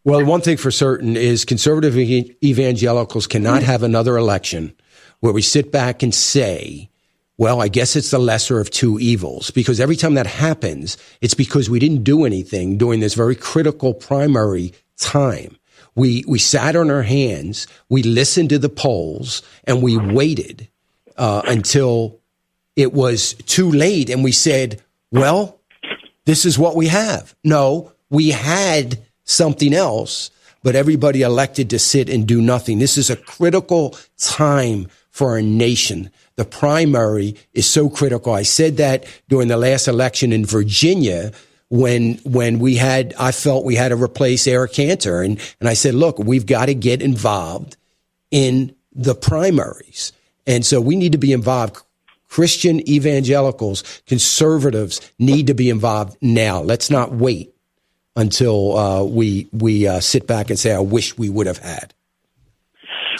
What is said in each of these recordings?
Well, one thing for certain is conservative evangelicals cannot have another election where we sit back and say, well, I guess it's the lesser of two evils, because every time that happens, it's because we didn't do anything during this very critical primary time. We sat on our hands, we listened to the polls, and we waited until it was too late, and we said, well, this is what we have. No, we had something else, but everybody elected to sit and do nothing. This is a critical time for our nation. The primary is so critical. I said that during the last election in Virginia when I felt we had to replace Eric Cantor. And I said, look, we've got to get involved in the primaries. And so we need to be involved. Christian evangelicals, conservatives need to be involved now. Let's not wait until we sit back and say, I wish we would have had.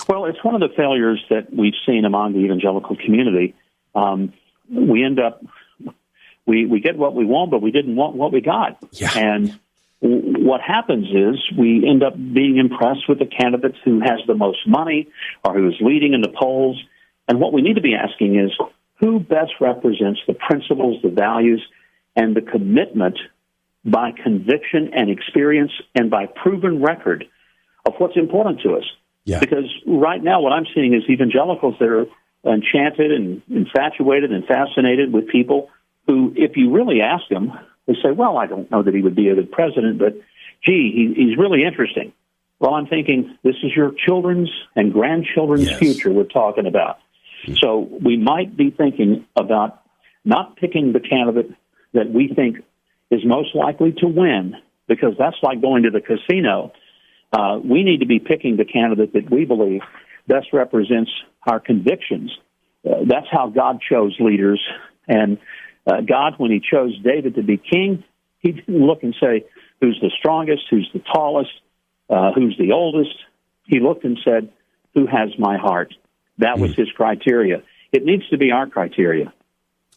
Well, it's one of the failures that we've seen among the evangelical community. We end up, we get what we want, but we didn't want what we got. Yeah. And what happens is we end up being impressed with the candidate who has the most money or who is leading in the polls. And what we need to be asking is, who best represents the principles, the values, and the commitment by conviction and experience and by proven record of what's important to us? Yeah. Because right now what I'm seeing is evangelicals that are enchanted and infatuated and fascinated with people who, if you really ask them, they say, well, I don't know that he would be a good president, but, gee, he's really interesting. Well, I'm thinking this is your children's and grandchildren's future we're talking about. So we might be thinking about not picking the candidate that we think is most likely to win, because that's like going to the casino. We need to be picking the candidate that we believe best represents our convictions. That's how God chose leaders. And God, when he chose David to be king, he didn't look and say, who's the strongest, who's the tallest, who's the oldest. He looked and said, who has my heart? That was his criteria. It needs to be our criteria.